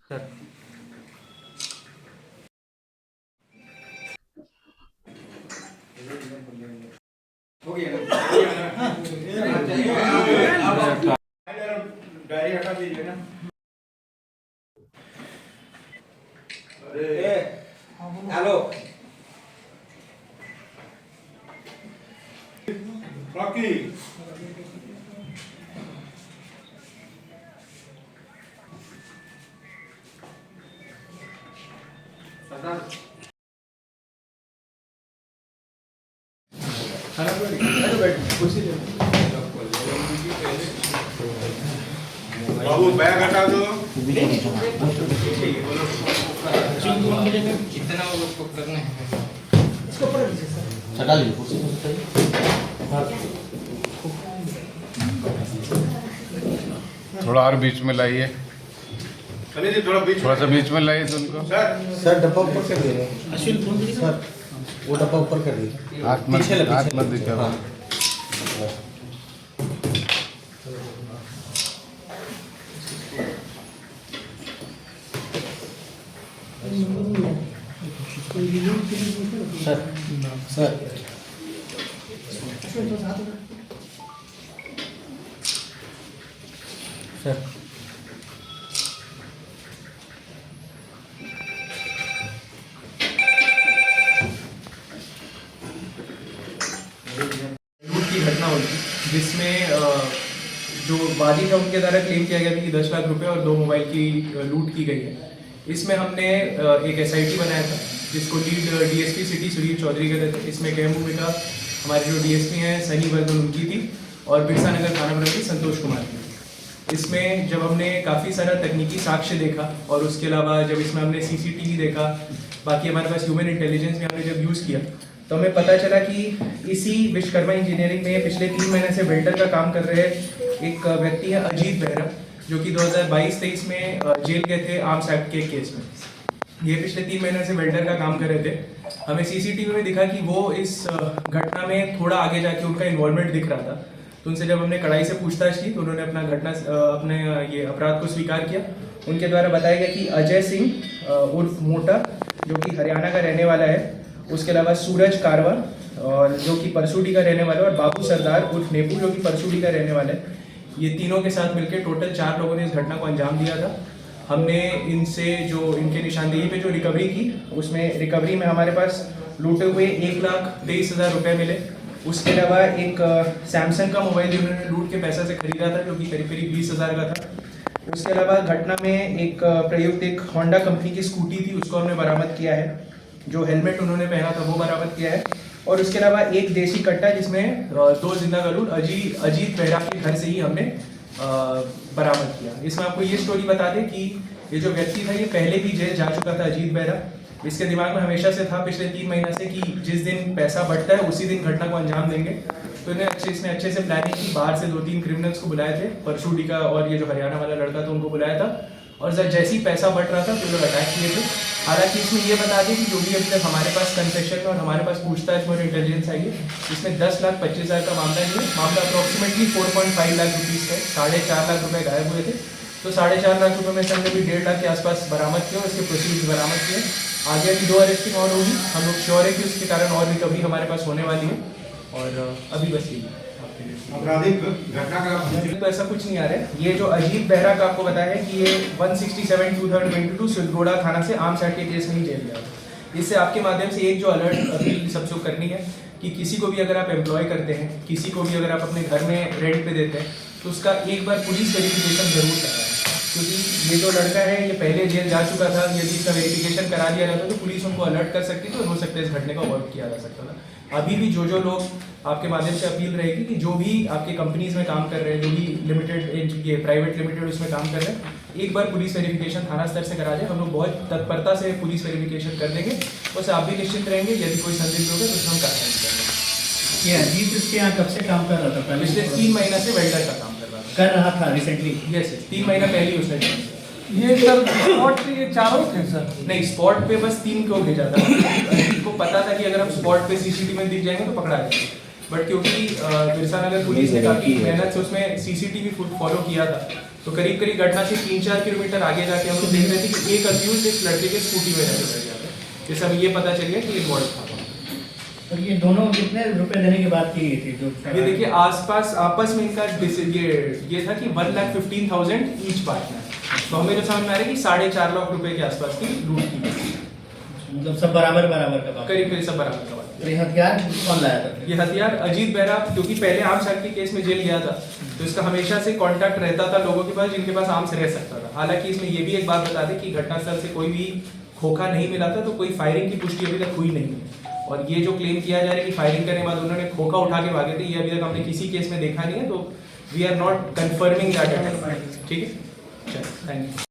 Sir हो गया ना? डायरी हटा दीजिए ना। अरे हेलो रॉकी बाबू बैग हटा दो। कितना वो लोग को करना है? हटा लीजिए कुर्सी को हटाइए। थोड़ा और बीच में लाइए, अनिल जी थोड़ा बीच थोड़ा सा बीच में लाइए तो उनको। सर सर डब्बा ऊपर कर दीजिए। अश्विन फोन दीजिए सर, वो डब्बा ऊपर कर दीजिए। हाथ मत पीछे लगे, हाथ पीछे मत लगे। दिखाओ। हाँ। सर सर सर लूट की घटना हुई थी जिसमें जो वादी था उनके द्वारा क्लेम किया गया था कि 10 लाख रुपए और 2 मोबाइल की लूट की गई है। इसमें हमने एक एसआईटी बनाया था जिसको lead DSP city Sudhir Chaudhary कहते थे। इसमें गैम भूमिका हमारे जो डीएसपी हैं सनी वर्धन उनकी थी और बिरसा नगर थाना प्रभारी संतोष कुमार की। इसमें जब हमने काफ़ी सारा तकनीकी साक्ष्य देखा और उसके अलावा जब इसमें हमने सीसीटीवी देखा, बाकी हमारे पास ह्यूमन इंटेलिजेंस भी हमने जब यूज़ किया तो हमें पता चला कि इसी विश्वकर्मा इंजीनियरिंग में पिछले 3 महीने से वेल्डर का काम कर रहे एक व्यक्ति है अजीत बेहरा, जो कि 2022-23 में जेल गए थे आर्म्स एक्ट के केस में। ये पिछले 3 महीने से वेल्डर का काम कर रहे थे। हमें सीसीटीवी में दिखा कि वो इस घटना में थोड़ा आगे जाके उनका इन्वॉल्वमेंट दिख रहा था। तो उनसे जब हमने कड़ाई से पूछताछ की तो उन्होंने अपने ये अपराध को स्वीकार किया। उनके द्वारा बताया गया कि अजय सिंह उर्फ मोटा जो कि हरियाणा का रहने वाला है, उसके अलावा सूरज कारवा और जो कि परसूडी का रहने वाला है, और बाबू सरदार उर्फ नेपू जो कि परसूडी का रहने वाला है, ये तीनों के साथ मिलकर टोटल 4 लोगों ने इस घटना को अंजाम दिया था। हमने इनसे जो इनके निशानदेही पे जो रिकवरी की, उसमें रिकवरी में हमारे पास लूटे हुए 1,23,000 रुपये मिले। उसके अलावा एक सैमसंग का मोबाइल जिन्होंने लूट के पैसे से खरीदा था जो कि करीब करीब 20,000 का था। उसके अलावा घटना में एक प्रयुक्त एक होंडा कंपनी की स्कूटी थी, उसको हमने बरामद किया है। जो हेलमेट उन्होंने पहना था वो बरामद किया है। और उसके अलावा एक देसी कट्टा जिसमें 2 जिंदा गलूट अजीत बेहरा के घर से ही हमने बरामद किया। इसमें आपको ये स्टोरी बता दें कि ये जो व्यक्ति था ये पहले भी जेल जा चुका था अजीत बेहरा। इसके दिमाग में हमेशा से था पिछले 3 महीने से कि जिस दिन पैसा बढ़ता है उसी दिन घटना को अंजाम देंगे। तो इसने अच्छे से प्लानिंग की, बाहर से 2-3 क्रिमिनल्स को बुलाए थे, परसूडी का और ये जो हरियाणा वाला लड़का था उनको बुलाया था, और जैसे ही पैसा बढ़ रहा था तो लोग अटैक किए थे। हालांकि इसमें ये बता दें कि जो भी अभी तक हमारे पास कंसेक्शन में और हमारे पास पूछताछ में और इंटेलिजेंस आई है, इसमें 10,25,000 का मामला है। मामला अप्रॉक्सीमेटली 4.5 लाख रुपीज़ का है। 4.5 लाख रुपए गायब हुए थे, तो 4.5 लाख रुपए में से हमने भी 1.5 लाख के आसपास बरामद किए और इसके प्रोसीड्स बरामद किए। आगे अभी 2 अरेस्टिंग और होगी। हम लोग श्योर है कि उसके कारण और रिकवरी हमारे पास होने वाली है। और अभी बस यही आपराधिक घटना का तो ऐसा कुछ नहीं आ रहा है। ये जो अजीत बेहरा का आपको बताया है कि ये 167/2022 सिलगोड़ा थाना से आर्म्स एक्ट के केस में ही जेल गया। इससे आपके माध्यम से एक जो अलर्ट अपील सबसे करनी है कि किसी को भी अगर आप एम्प्लॉय करते हैं, किसी को भी अगर आप अपने घर में रेंट पे देते हैं, तो उसका एक बार पुलिस वेरिफिकेशन जरूर कराएं। क्योंकि ये जो लड़का है ये पहले जेल जा चुका था, यदि इसका वेरिफिकेशन करा दिया जाता तो पुलिस उनको अलर्ट कर सकती थी और हो सकता है इस घटने को अवॉइड किया जा सकता था। अभी भी जो लोग आपके माध्यम से अपील रहेगी कि जो भी आपके कंपनीज में काम कर रहे हैं, जो भी लिमिटेड ये प्राइवेट लिमिटेड उसमें काम कर रहे हैं, एक बार पुलिस वेरिफिकेशन थाना स्तर से करा जाए। हम लोग बहुत तत्परता से पुलिस वेरिफिकेशन कर देंगे, उससे आप भी निश्चित रहेंगे। यदि कोई संदिग्ध होगा तो हम कार्रवाई करेंगे। ये अजीत इसके यहाँ कब से काम कर रहा था? पहले पिछले 3 महीने से वेल्डर का काम कर रहा था रिसेंटली? यस, 3 महीना पहले ही उसने join किया। ये सर स्पॉट पे ये चारों थे सर? नहीं, स्पॉट पे बस 3 को भेजा था। को पता था कि अगर हम स्पॉट पे सीसीटीवी में दिख जाएंगे तो पकड़ा जाएंगे, बट क्योंकि बिरसा नगर पुलिस ने काफी मेहनत से उसमें सीसीटीवी फॉलो किया था, तो करीब करीब घटना से 3-4 किलोमीटर आगे जाके हम लोग देख रहे थे कि एक अक्यूज इस लड़के के स्कूटी में नजर आ गया था, जिससे हमें ये पता चल गया कि इन्वॉल्व था। और ये दोनों कितने रुपए देने की बात की गई थी जो ये देखिए आसपास आपस में इनका ये था कि 1,15,000 ईच पार्टनर, तो हमें जो समझ में आ रहा है कि 4.5 लाख रुपए के आसपास की लूट की गई। मतलब सब बराबर बराबर का बात। करीब करीब सब बराबर का बात। तो ये हथियार कौन लाया था? ये हथियार अजीत बेहरा, क्योंकि पहले आर्म्स एक्ट के केस में जेल गया था, तो इसका हमेशा से कांटेक्ट रहता था लोगों के पास जिनके पास आर्म्स रह सकता था। हालांकि इसमें ये भी एक बात बता दें कि घटनास्थल से कोई भी खोखा नहीं मिला था, तो कोई फायरिंग की पुष्टि अभी तक हुई नहीं है। और ये जो क्लेम किया जा रहा है कि फायरिंग करने के बाद उन्होंने खोखा उठा के भागे थे, ये अभी तक हमने किसी केस में देखा नहीं है, तो we are not confirming that. ठीक है, चलो थैंक यू।